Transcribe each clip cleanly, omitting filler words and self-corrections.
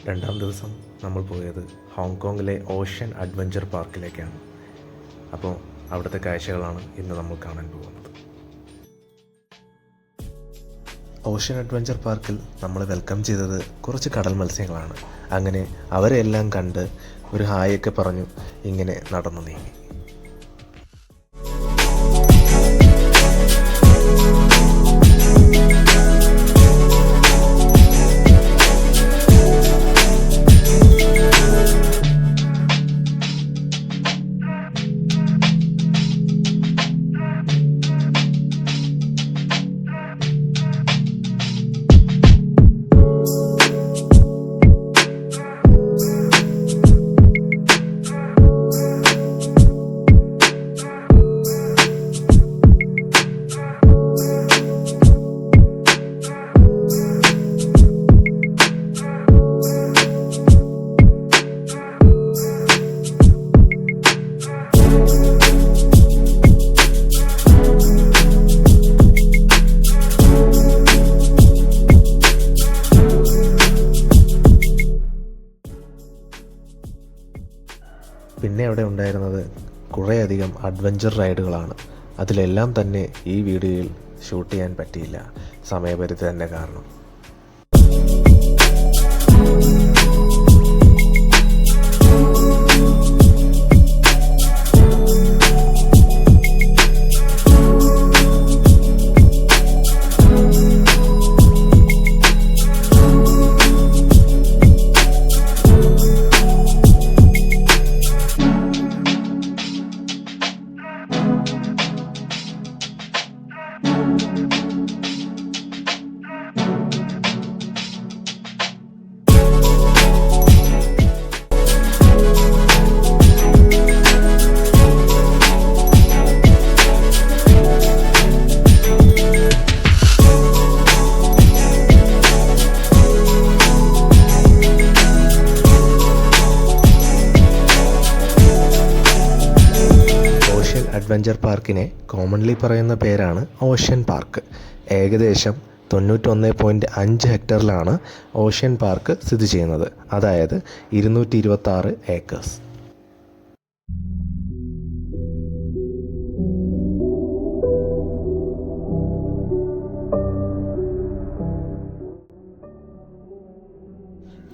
രണ്ടാം ദിവസം നമ്മൾ പോയത് ഹോങ്കോങ്ങിലെ ഓഷ്യൻ അഡ്വഞ്ചർ പാർക്കിലേക്കാണ്. അപ്പോൾ അവിടുത്തെ കാഴ്ചകളാണ് ഇന്ന് നമ്മൾ കാണാൻ പോകുന്നത്. ഓഷ്യൻ അഡ്വഞ്ചർ പാർക്കിൽ നമ്മൾ വെൽക്കം ചെയ്തത് കുറച്ച് കടൽ മത്സ്യങ്ങളാണ്. അങ്ങനെ അവരെല്ലാം കണ്ട് ഒരു ഹായൊക്കെ പറഞ്ഞു ഇങ്ങനെ നടന്നു നീങ്ങി. പിന്നെ അവിടെ ഉണ്ടായിരുന്നത് കുറേയധികം അഡ്വഞ്ചർ റൈഡുകളാണ്. അതിലെല്ലാം തന്നെ ഈ വീഡിയോയിൽ ഷൂട്ട് ചെയ്യാൻ പറ്റിയില്ല, സമയപരിധി തന്നെ കാരണം. അഡ്വഞ്ചർ പാർക്കിനെ കോമൺലി പറയുന്ന പേരാണ് ഓഷ്യൻ പാർക്ക്. ഏകദേശം 91.5 ഹെക്ടറിലാണ് ഓഷ്യൻ പാർക്ക് സ്ഥിതി ചെയ്യുന്നത്, അതായത് 226 ഏക്കേഴ്സ്.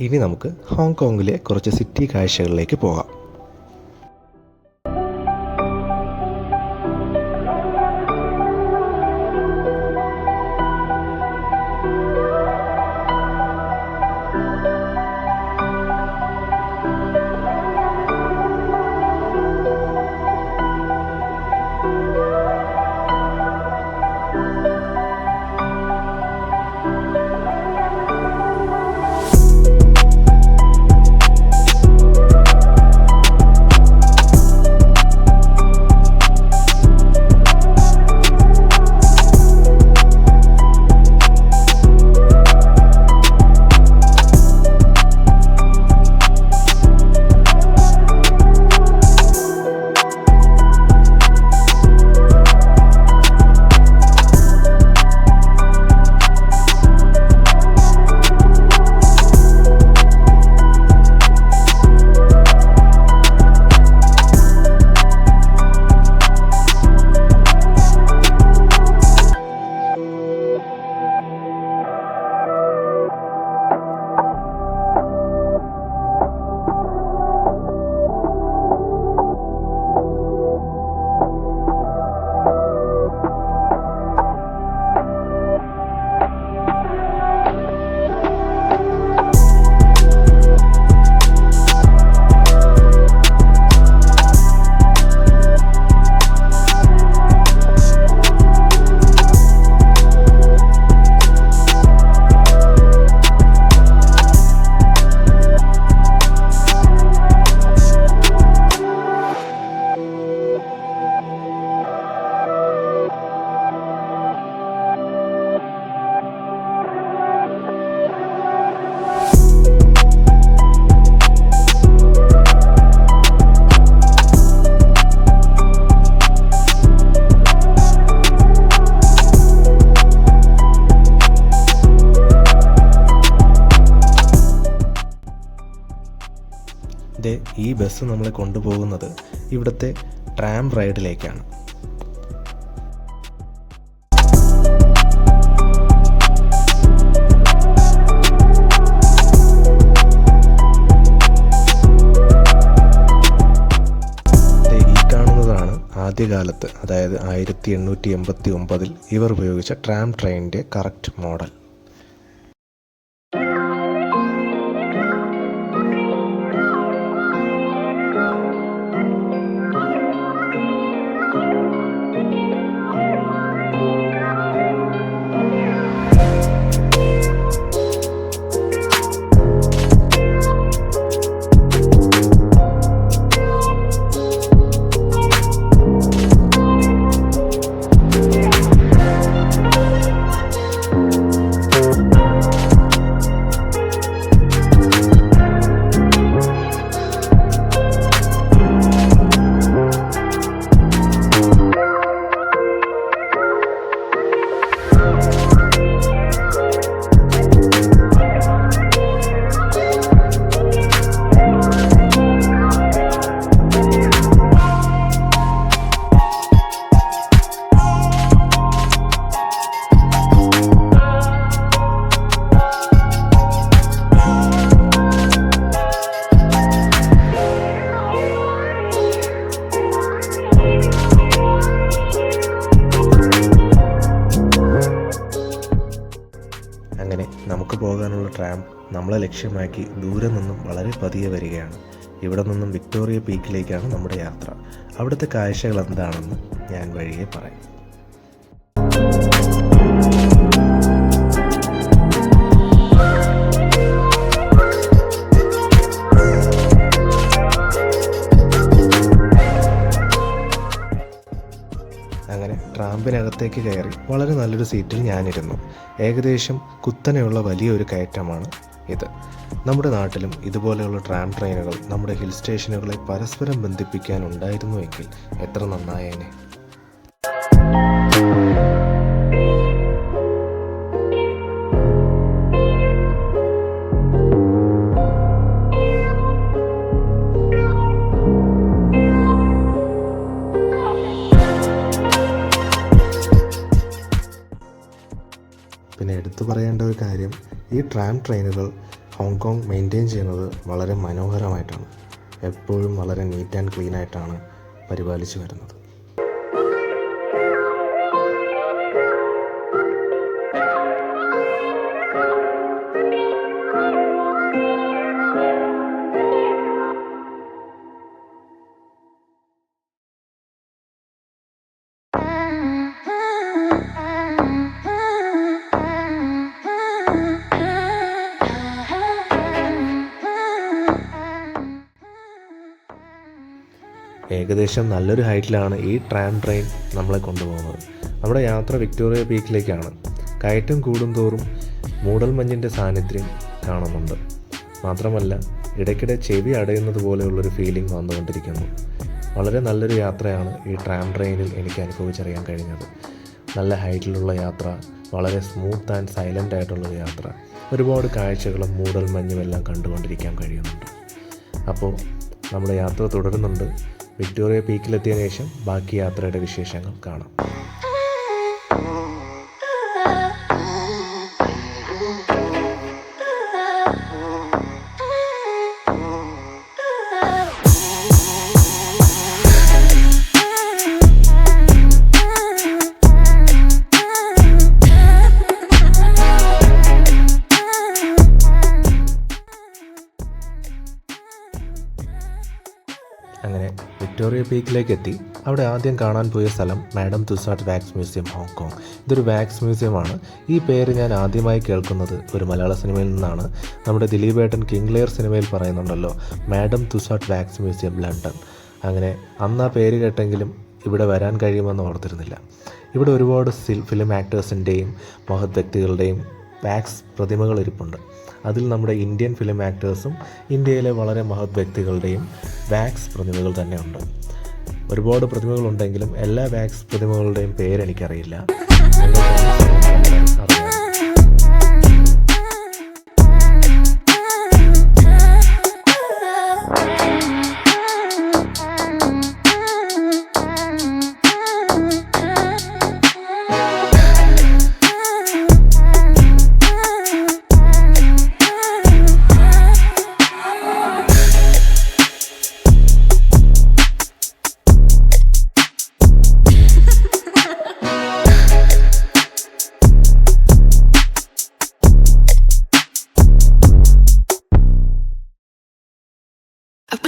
ഇനി നമുക്ക് ഹോങ്കോങ്ങിലെ കുറച്ച് സിറ്റി കാഴ്ചകളിലേക്ക് പോകാം. ബസ് നമ്മളെ കൊണ്ടുപോകുന്നത് ഇവിടുത്തെ ട്രാം റൈഡിലേക്കാണ്. ആദ്യകാലത്ത്, അതായത് 1889 ഇവർ ഉപയോഗിച്ച ട്രാം ട്രെയിനിൻ്റെ കറക്റ്റ് മോഡൽ. അങ്ങനെ നമുക്ക് പോകാനുള്ള ട്രാം നമ്മളെ ലക്ഷ്യമാക്കി ദൂരെ നിന്നും വളരെ പതിയെ വരികയാണ്. ഇവിടെ നിന്നും വിക്ടോറിയ പീക്കിലേക്കാണ് നമ്മുടെ യാത്ര. അവിടുത്തെ കാഴ്ചകൾ എന്താണെന്ന് ഞാൻ വഴിയെ പറയാം. അങ്ങനെ ട്രാമ്പിനകത്തേക്ക് കയറി വളരെ നല്ലൊരു സീറ്റിൽ ഞാനിരുന്നു. ഏകദേശം കുത്തനെയുള്ള വലിയൊരു കയറ്റമാണ് ഇത്. നമ്മുടെ നാട്ടിലും ഇതുപോലെയുള്ള ട്രാം ട്രെയിനുകൾ നമ്മുടെ ഹിൽ സ്റ്റേഷനുകളെ പരസ്പരം ബന്ധിപ്പിക്കാനുണ്ടായിരുന്നുവെങ്കിൽ എത്ര നന്നായേനെ. പിന്നെ എടുത്തു പറയേണ്ട ഒരു കാര്യം, ഈ ട്രാം ട്രെയിനുകൾ ഹോങ്കോങ് മെയിൻറ്റെയിൻ ചെയ്യുന്നത് വളരെ മനോഹരമായിട്ടാണ്. എപ്പോഴും വളരെ നീറ്റ് ആൻഡ് ക്ലീൻ ആയിട്ടാണ് പരിപാലിച്ചു വരുന്നത്. ഏകദേശം നല്ലൊരു ഹൈറ്റിലാണ് ഈ ട്രാം ട്രെയിൻ നമ്മളെ കൊണ്ടുപോകുന്നത്. നമ്മുടെ യാത്ര വിക്ടോറിയ പീക്കിലേക്കാണ്. കയറ്റം കൂടുന്തോറും മൂടൽമഞ്ഞിൻ്റെ സാന്നിധ്യം കാണുന്നുണ്ട്. മാത്രമല്ല ഇടയ്ക്കിടെ ചെവി അടയുന്നത് പോലെയുള്ളൊരു ഫീലിംഗ് വന്നുകൊണ്ടിരിക്കുന്നു. വളരെ നല്ലൊരു യാത്രയാണ് ഈ ട്രാം ട്രെയിനിൽ എനിക്ക് അനുഭവിച്ചറിയാൻ കഴിഞ്ഞത്. നല്ല ഹൈറ്റിലുള്ള യാത്ര, വളരെ സ്മൂത്ത് ആൻഡ് സൈലൻ്റ് ആയിട്ടുള്ളൊരു യാത്ര, ഒരുപാട് കാഴ്ചകളും മൂടൽമഞ്ഞും എല്ലാം കണ്ടുകൊണ്ടിരിക്കാൻ കഴിയുന്നുണ്ട്. അപ്പോൾ നമ്മുടെ യാത്ര തുടരുന്നുണ്ട്. വിക്ടോറിയ പീക്കിലെത്തിയതിനു ശേഷം ബാക്കി യാത്രയുടെ വിശേഷങ്ങൾ കാണാം. അങ്ങനെ വിക്ടോറിയ പീക്കിലേക്ക് എത്തി. അവിടെ ആദ്യം കാണാൻ പോയ സ്ഥലം madam Tussauds wax museum Hong Kong. ഇതൊരു വാക്സ് മ്യൂസിയമാണ്. ഈ പേര് ഞാൻ ആദ്യമായി കേൾക്കുന്നത് ഒരു മലയാള സിനിമയിൽ നിന്നാണ്. നമ്മുടെ ദിലീപേട്ടൻ കിങ് ലെയർ സിനിമയിൽ പറയുന്നുണ്ടല്ലോ, madam Tussauds wax museum London. അങ്ങനെ അന്ന് ആ പേര് കേട്ടെങ്കിലും ഇവിടെ വരാൻ കഴിയുമെന്ന് ഓർത്തിരുന്നില്ല. ഇവിടെ ഒരുപാട് ഫിലിം ആക്ടേഴ്സിൻ്റെയും മഹത് വ്യക്തികളുടെയും വാക്സ് പ്രതിമകൾ ഇരിപ്പുണ്ട്. അതിൽ നമ്മുടെ ഇന്ത്യൻ ഫിലിം ആക്ടേഴ്സും ഇന്ത്യയിലെ വളരെ മഹത് വ്യക്തികളുടെയും വാക്സ് പ്രതിമകൾ തന്നെ ഉണ്ട്. ഒരുപാട് പ്രതിമകളുണ്ടെങ്കിലും എല്ലാ wax പ്രതിമകളുടെയും പേരെനിക്കറിയില്ല.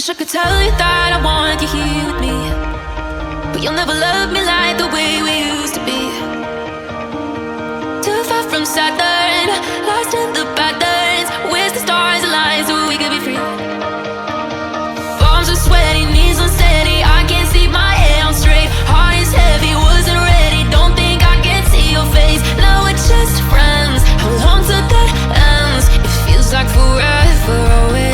I could tell you that I want you here with me, but you'll never love me like the way we used to be. Too far from Saturn, lost in the patterns. Where's the stars align so we could be free? Palms are sweaty, knees unsteady. I can't see my head on straight. Heart is heavy, wasn't ready. Don't think I can see your face. Now we're just friends. How long till that ends? It feels like forever away.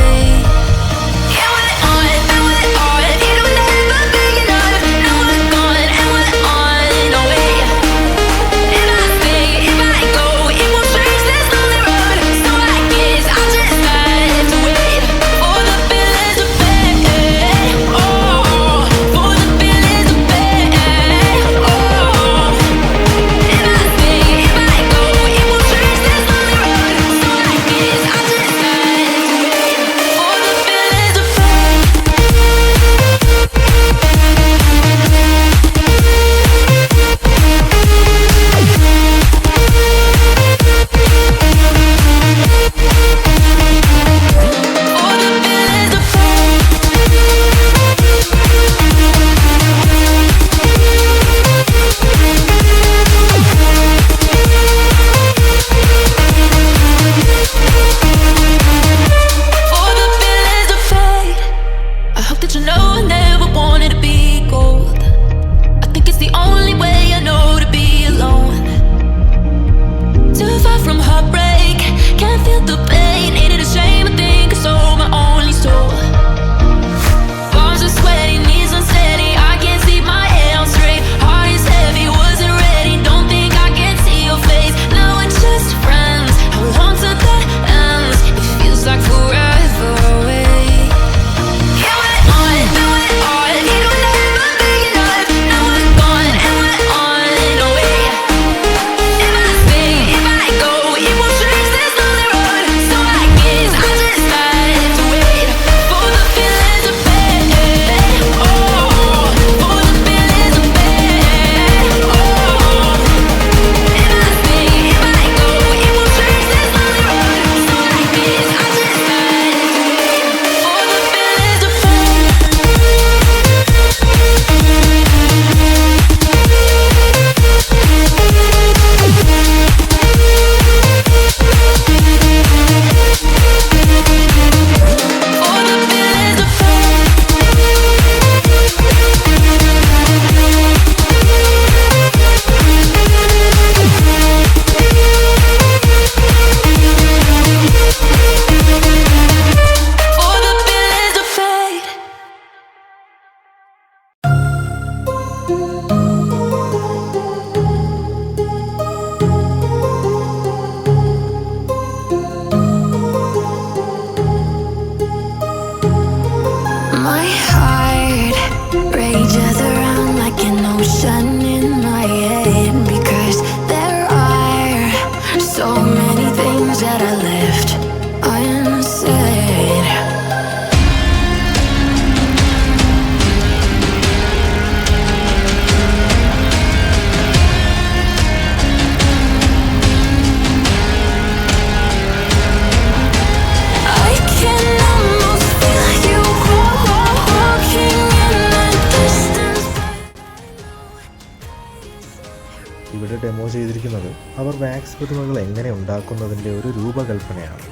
ഇവിടെ demo ചെയ്തിരിക്കുന്നത് അവർ wax പ്രതിമകൾ എങ്ങനെ ഉണ്ടാക്കുന്നതിൻ്റെ ഒരു രൂപകൽപ്പനയാണ്.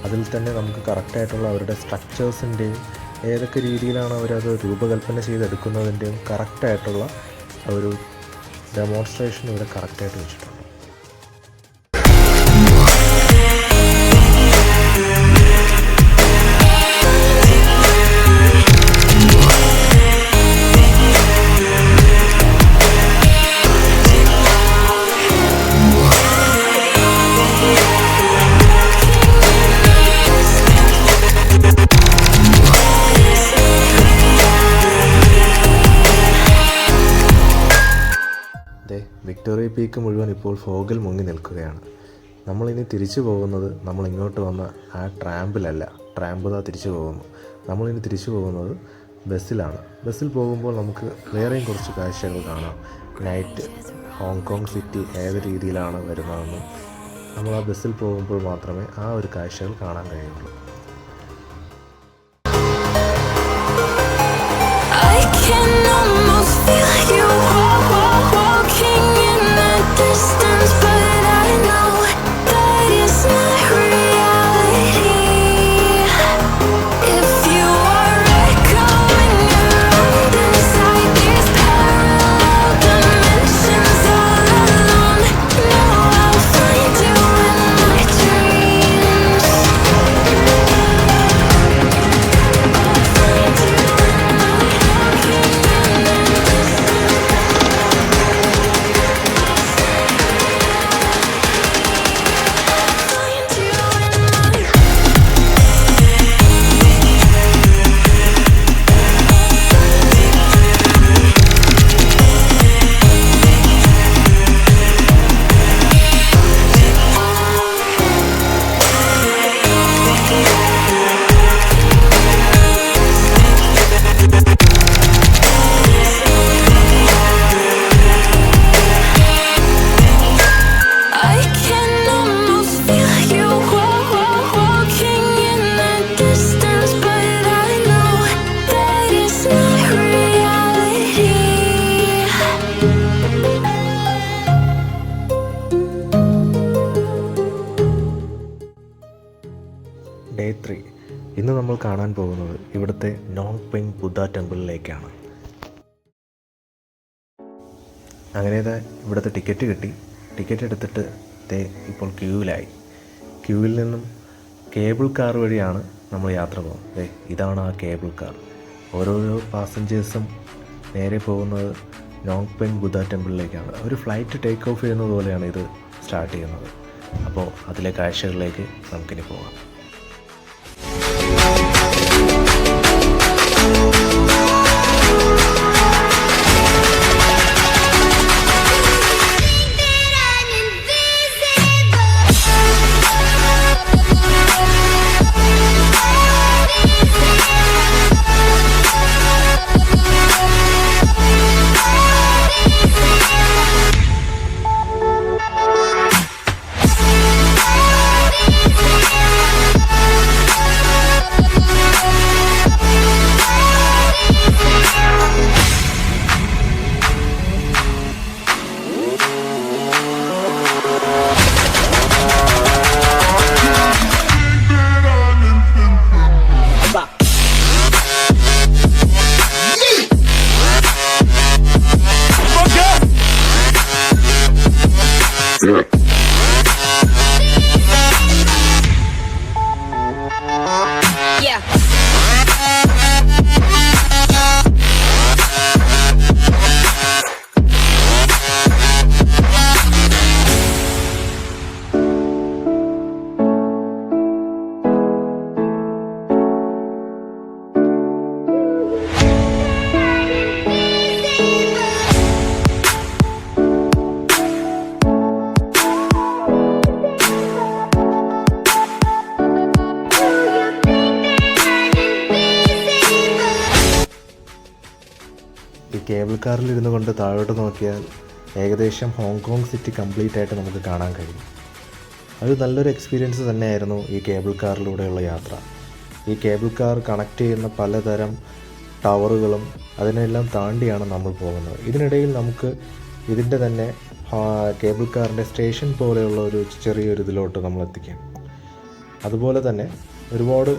അതിൽ തന്നെ നമുക്ക് കറക്റ്റായിട്ടുള്ള അവരുടെ സ്ട്രക്ചേഴ്സിൻ്റെയും ഏതൊക്കെ രീതിയിലാണ് അവരത് രൂപകൽപ്പന ചെയ്തെടുക്കുന്നതിൻ്റെയും കറക്റ്റായിട്ടുള്ള ഒരു ഡെമോൺസ്ട്രേഷൻ ഇവിടെ കറക്റ്റായിട്ട് വെച്ചിട്ടുണ്ട്. വിക്ടോറിയ പീക്ക് മുഴുവൻ ഇപ്പോൾ ഫോഗിൽ മുങ്ങി നിൽക്കുകയാണ്. നമ്മളിനി തിരിച്ചു പോകുന്നത് നമ്മൾ ഇങ്ങോട്ട് വന്ന ആ ട്രാമ്പിലല്ല, ട്രാമ്പ് തിരിച്ചു പോകുന്നു. നമ്മളിനി തിരിച്ചു പോകുന്നത് ബസ്സിലാണ്. ബസ്സിൽ പോകുമ്പോൾ നമുക്ക് വേറെയും കുറച്ച് കാഴ്ചകൾ കാണാം. നൈറ്റ് ഹോങ്കോങ് സിറ്റി ഏത് രീതിയിലാണ് വരുന്നതെന്നും നമ്മൾ ആ ബസ്സിൽ പോകുമ്പോൾ മാത്രമേ ആ ഒരു കാഴ്ചകൾ കാണാൻ കഴിയുള്ളൂ. നമ്മൾ കാണാൻ പോകുന്നത് ഇവിടുത്തെ നോങ് പെങ് ബുദ്ധ ടെമ്പിളിലേക്കാണ്. അങ്ങനെ ഇവിടുത്തെ ടിക്കറ്റ് കിട്ടി. ടിക്കറ്റ് എടുത്തിട്ട് ഇപ്പോൾ ക്യൂവിൽ നിന്നും കേബിൾ കാർ വഴിയാണ് നമ്മൾ യാത്ര പോകുന്നത്. ഇതാണ് ആ കേബിൾ കാർ. ഓരോരോ പാസഞ്ചേഴ്സും നേരെ പോകുന്നത് നോങ് പെങ് ബുദ്ധ ടെമ്പിളിലേക്കാണ്. ഒരു ഫ്ലൈറ്റ് ടേക്ക് ഓഫ് ചെയ്യുന്നത് പോലെയാണ് ഇത് സ്റ്റാർട്ട് ചെയ്യുന്നത്. അപ്പോൾ അതിലെ കാഴ്ചകളിലേക്ക് നമുക്കിനി പോകാം. ഈ കേബിൾ കാറിലിരുന്നു കൊണ്ട് താഴോട്ട് നോക്കിയാൽ ഏകദേശം ഹോങ്കോങ് സിറ്റി കംപ്ലീറ്റ് ആയിട്ട് നമുക്ക് കാണാൻ കഴിയും. അത് നല്ലൊരു എക്സ്പീരിയൻസ് തന്നെയായിരുന്നു ഈ കേബിൾ കാറിലൂടെയുള്ള യാത്ര. ഈ കേബിൾ കാർ കണക്ട് ചെയ്യുന്ന പലതരം ടവറുകളും അതിനെല്ലാം താണ്ടിയാണ് നമ്മൾ പോകുന്നത്. ഇതിനിടയിൽ നമുക്ക് ഇതിൻ്റെ തന്നെ കേബിൾ കാറിൻ്റെ സ്റ്റേഷൻ പോലെയുള്ള ഒരു ചെറിയൊരു ഇതിലോട്ട് നമ്മൾ എത്തിക്കാം. അതുപോലെ തന്നെ ഒരുപാട്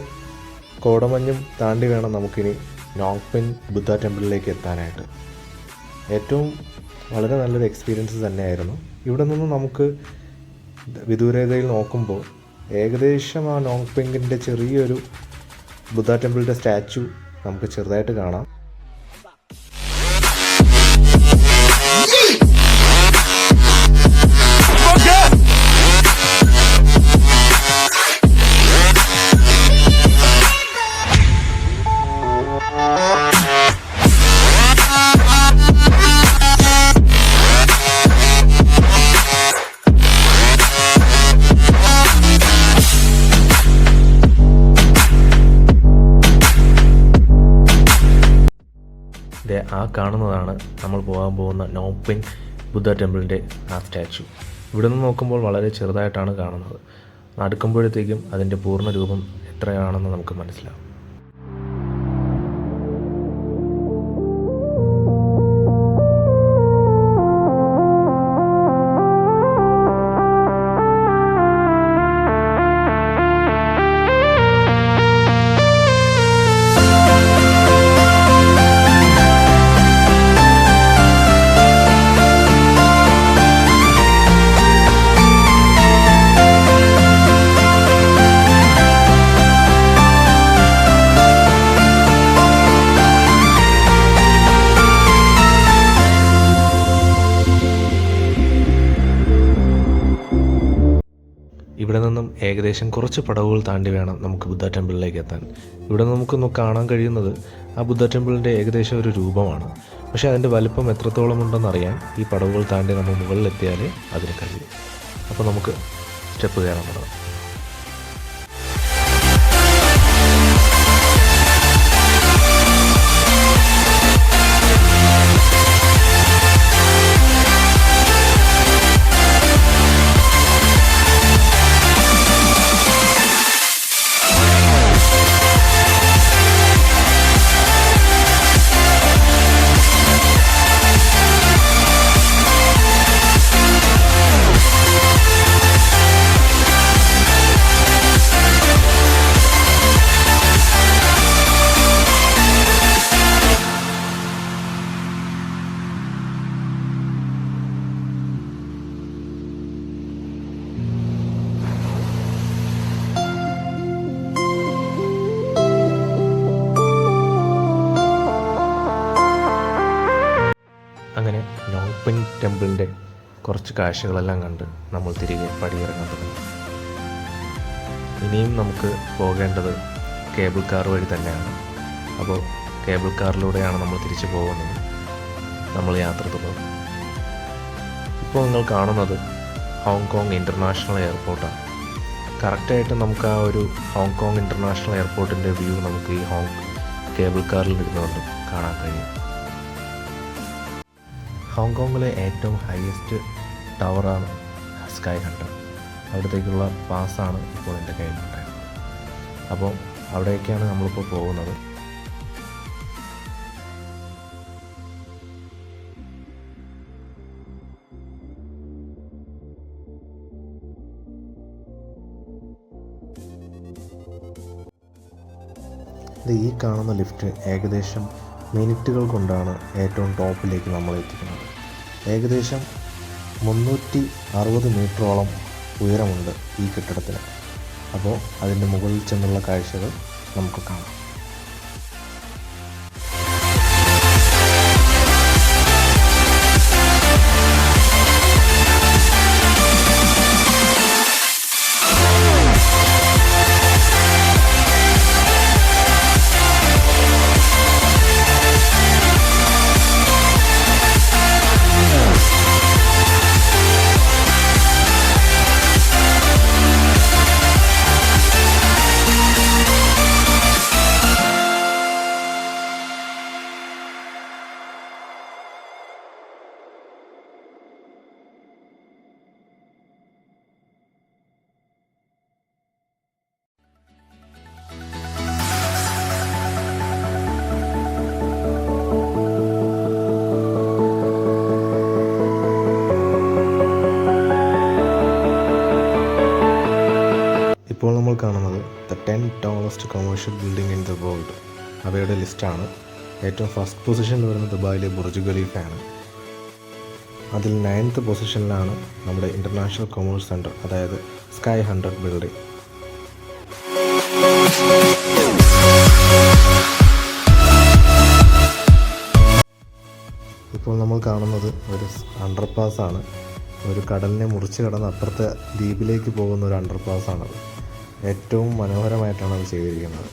കോടമഞ്ഞും താണ്ടി വേണം നമുക്കിനി നോങ് പെങ് ബുദ്ധ ടെമ്പിളിലേക്ക് എത്താനായിട്ട്. ഏറ്റവും വളരെ നല്ലൊരു എക്സ്പീരിയൻസ് തന്നെയായിരുന്നു. ഇവിടെ നിന്ന് നമുക്ക് വിദൂരതയിൽ നോക്കുമ്പോൾ ഏകദേശം ആ നോങ് പെങ്ങിൻ്റെ ചെറിയൊരു ബുദ്ധ ടെമ്പിളിൻ്റെ സ്റ്റാച്ചു നമുക്ക് ചെറുതായിട്ട് കാണാം. ആ കാണുന്നതാണ് നമ്മൾ പോകാൻ പോകുന്ന നോങ് പെങ് ബുദ്ധ ടെമ്പിളിൻ്റെ ആ സ്റ്റാച്ചു. ഇവിടെ നിന്ന് നോക്കുമ്പോൾ വളരെ ചെറുതായിട്ടാണ് കാണുന്നത്. അടുക്കുമ്പോഴത്തേക്കും അതിൻ്റെ പൂർണ്ണ രൂപം എത്രയാണെന്ന് നമുക്ക് മനസ്സിലാവും. ഇവിടെ നിന്നും ഏകദേശം കുറച്ച് പടവുകൾ താണ്ടി വേണം നമുക്ക് ബുദ്ധ ടെമ്പിളിലേക്ക് എത്താൻ. ഇവിടെ നമുക്ക് കാണാൻ കഴിയുന്നത് ആ ബുദ്ധ ടെമ്പിളിൻ്റെ ഏകദേശം ഒരു രൂപമാണ്. പക്ഷേ അതിൻ്റെ വലിപ്പം എത്രത്തോളം ഉണ്ടെന്നറിയാൻ ഈ പടവുകൾ താണ്ടി നമ്മൾ മുകളിലെത്തിയാലേ അതിന് കഴിയും. അപ്പോൾ നമുക്ക് സ്റ്റെപ്പ് കയറാൻ തുടങ്ങാം. ഷോപ്പിംഗ് ടെമ്പിളിൻ്റെ കുറച്ച് കാഴ്ചകളെല്ലാം കണ്ട് നമ്മൾ തിരികെ പടിയിറങ്ങാൻ തുടങ്ങി. ഇനിയും നമുക്ക് പോകേണ്ടത് കേബിൾ കാർ വഴി തന്നെയാണ്. അപ്പോൾ കേബിൾ കാറിലൂടെയാണ് നമ്മൾ തിരിച്ചു പോകുന്നത്. നമ്മൾ യാത്ര തുടരും. ഇപ്പോൾ നിങ്ങൾ കാണുന്നത് ഹോങ്കോങ് ഇൻ്റർനാഷണൽ എയർപോർട്ടാണ്. കറക്റ്റായിട്ട് നമുക്ക് ആ ഒരു ഹോങ്കോങ് ഇൻ്റർനാഷണൽ എയർപോർട്ടിൻ്റെ വ്യൂ നമുക്ക് ഈ കേബിൾ കാറിൽ ഇരുന്നുകൊണ്ട് കാണാൻ കഴിയും. ഹോങ്കോങ്ങിലെ ഏറ്റവും ഹയസ്റ്റ് ടവറാണ് സ്കൈ 100. അവിടത്തേക്കുള്ള പാസ്സാണ് ഇപ്പോൾ എൻ്റെ കയ്യിലുണ്ടായത്. അപ്പോൾ അവിടേക്കാണ് നമ്മളിപ്പോൾ പോകുന്നത്. ഈ കാണുന്ന ലിഫ്റ്റ് ഏകദേശം മിനിറ്റുകൾ കൊണ്ടാണ് ഏറ്റവും ടോപ്പിലേക്ക് നമ്മൾ എത്തിക്കുന്നത്. ഏകദേശം 360 മീറ്ററോളം ഉയരമുണ്ട് ഈ കെട്ടിടത്തിന്. അപ്പോൾ അതിൻ്റെ മുകളിൽ ചെന്നുള്ള കാഴ്ചകൾ നമുക്ക് കാണാം. ഇപ്പോൾ നമ്മൾ കാണുന്നത് the 10 tallest commercial building in the world. അവയുടെ ലിസ്റ്റാണ്. ഏറ്റവും ഫസ്റ്റ് പൊസിഷനിൽ വരുന്നത് ദുബായിലെ ബുർജ് ഖലീഫയാണ്. അതിൽ 9th പൊസിഷനിലാണ് നമ്മുടെ ഇൻ്റർനാഷണൽ കൊമേഴ്സ് സെൻറ്റർ, അതായത് സ്കൈ 100 ബിൽഡിംഗ്. ഇപ്പോൾ നമ്മൾ കാണുന്നത് ഒരു അണ്ടർപാസാണ്. ഒരു കടലിനെ മുറിച്ച് കടന്ന് അപ്പുറത്തെ ദ്വീപിലേക്ക് പോകുന്ന ഒരു അണ്ടർപാസാണത്. ഏറ്റവും മനോഹരമായിട്ടാണ് അത് ചെയ്തിരിക്കുന്നത്.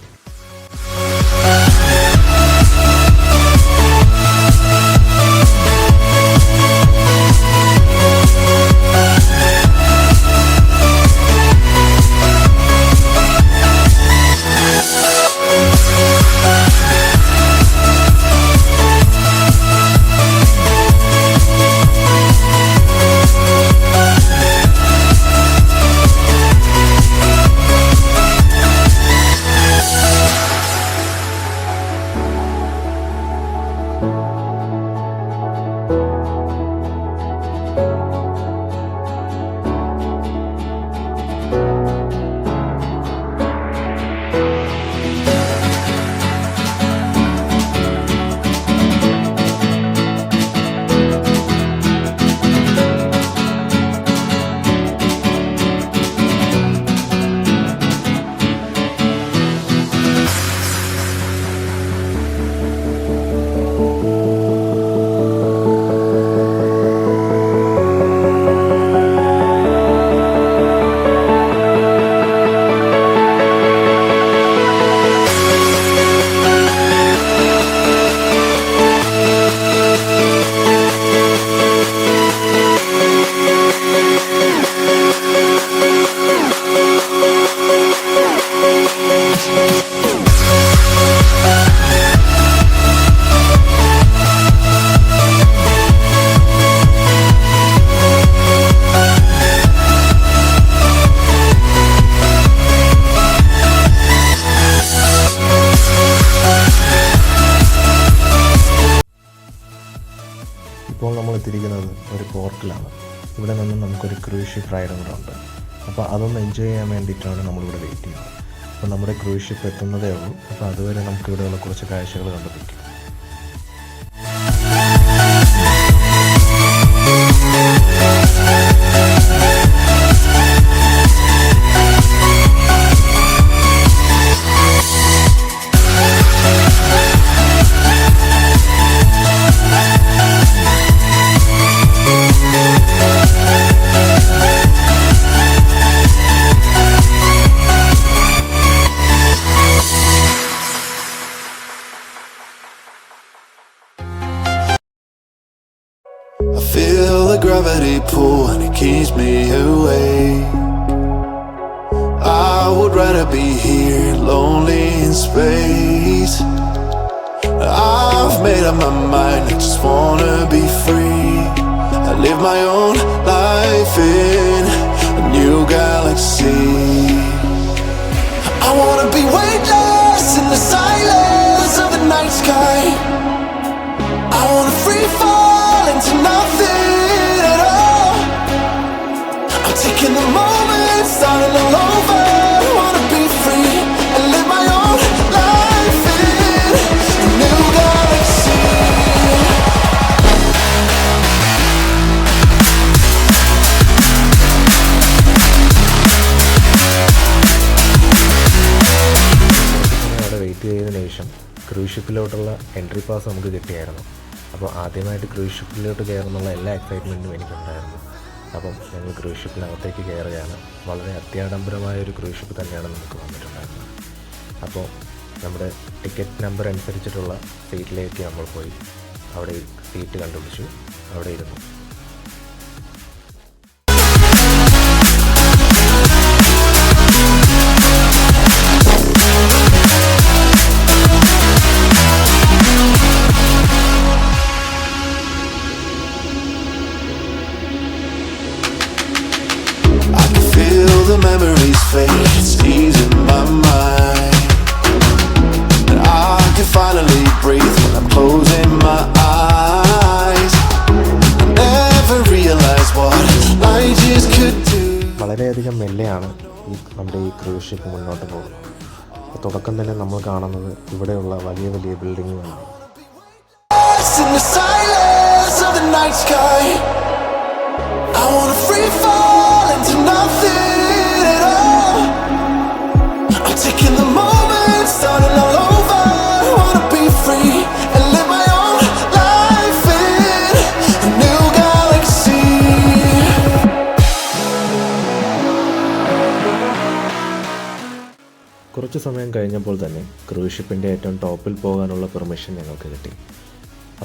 ഇപ്പോൾ നമ്മൾ എത്തിയിരിക്കുന്നത് ഒരു പോർട്ടിലാണ്. ഇവിടെ നിന്ന് നമുക്കൊരു ക്രൂസ് ഷിപ്പ് റൈഡും കൂടെ ഉണ്ട്. അപ്പോൾ അതൊന്ന് എൻജോയ് ചെയ്യാൻ വേണ്ടിയിട്ടാണ് നമ്മളിവിടെ വെയിറ്റ് ചെയ്യുന്നത്. അപ്പോൾ നമ്മുടെ ക്രൂസ് ഷിപ്പ് എത്തുന്നതേ ഉള്ളൂ. അപ്പോൾ അതുവരെ നമുക്കിവിടെയുള്ള കുറച്ച് കാഴ്ചകൾ കണ്ടുപിടിക്കും. gravity pull and it keeps me awake. I would rather be here, lonely in space. I've made up my mind, I just wanna be free. I live my own life in a new galaxy. I wanna be weightless in the silence of the night sky. I wanna free fall into nothing at all. I'm taking the moment, starting all over. I wanna be free and live my own life in a new galaxy. അവിടെ wait ചെയ്തതിനു ശേഷം cruise ഷിപ്പിലോട്ടുള്ള entry pass നമുക്ക് കിട്ടിയായിരുന്നു. അപ്പോൾ ആദ്യമായിട്ട് cruise ഷിപ്പിലോട്ട് കയറുന്നുള്ള എല്ലാ എക്സൈറ്റ്മെൻറ്റും എനിക്കുണ്ടായിരുന്നു. അപ്പം ഞങ്ങൾ ക്രൂസ് ഷിപ്പിനകത്തേക്ക് കയറുകയാണ്. വളരെ അത്യാഡംബരമായൊരു ക്രൂസ് ഷിപ്പ് തന്നെയാണ് നമുക്ക് വന്നിട്ടുണ്ടായിരുന്നത്. അപ്പോൾ നമ്മുടെ ടിക്കറ്റ് നമ്പർ അനുസരിച്ചിട്ടുള്ള സീറ്റിലേക്ക് നമ്മൾ പോയി അവിടെ സീറ്റ് കണ്ടുപിടിച്ചു, അവിടെ ഇരുന്നു. The memories fade, it's easing my mind. And I can finally breathe when I'm closing my eyes. I never realized what I just could do. വളരെയധികം മെല്ലെയാണ് നമ്മുടെ ഈ ക്രൂസ് ഷിപ്പ് മുന്നോട്ട് പോകുന്നത്. തുടക്കം തന്നെ നമ്മൾ കാണുന്നത് ഇവിടെയുള്ള വലിയ വലിയ ബിൽഡിങ്ങുകളാണ്. In the silence of the night sky, I wanna free fall into nothing. Taking the moment, starting all over. I wanna be free and live my own life in a new galaxy. കുറച്ച് സമയം കഴിഞ്ഞപ്പോൾ തന്നെ cruise ഷിപ്പിൻ്റെ ഏറ്റവും ടോപ്പിൽ പോകാനുള്ള permission ഞങ്ങൾക്ക് കിട്ടി.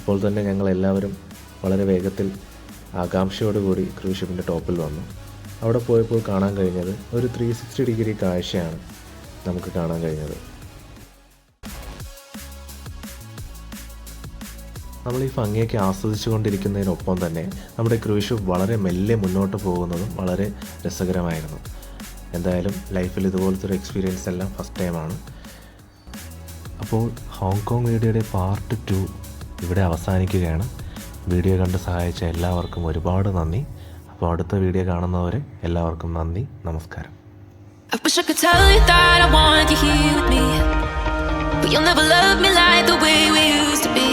അപ്പോൾ തന്നെ ഞങ്ങൾ എല്ലാവരും വളരെ വേഗത്തിൽ ആകാംക്ഷയോടുകൂടി ക്രൂസ് ഷിപ്പിൻ്റെ ടോപ്പിൽ വന്നു. അവിടെ പോയപ്പോൾ കാണാൻ കഴിഞ്ഞത് ഒരു 360 ഡിഗ്രി കാഴ്ചയാണ് നമുക്ക് കാണാൻ കഴിഞ്ഞത്. നമ്മൾ ഈ ഭംഗിയൊക്കെ ആസ്വദിച്ചു കൊണ്ടിരിക്കുന്നതിനൊപ്പം തന്നെ നമ്മുടെ ക്രൂസ് ഷിപ്പ് വളരെ മെല്ലെ മുന്നോട്ട് പോകുന്നതും വളരെ രസകരമായിരുന്നു. എന്തായാലും ലൈഫിൽ ഇതുപോലത്തെ ഒരു എക്സ്പീരിയൻസ് എല്ലാം ഫസ്റ്റ് ടൈമാണ്. അപ്പോൾ ഹോങ്കോങ് വീഡിയോയുടെ പാർട്ട് 2 ഇവിടെ അവസാനിക്കുകയാണ്. വീഡിയോ കണ്ട് സഹായിച്ച എല്ലാവർക്കും ഒരുപാട് നന്ദി. അപ്പോൾ അടുത്ത വീഡിയോ കാണുന്നവരെ എല്ലാവർക്കും നന്ദി, നമസ്കാരം. I wish I could tell you that I want you here with me, but you'll never love me like the way we used to be.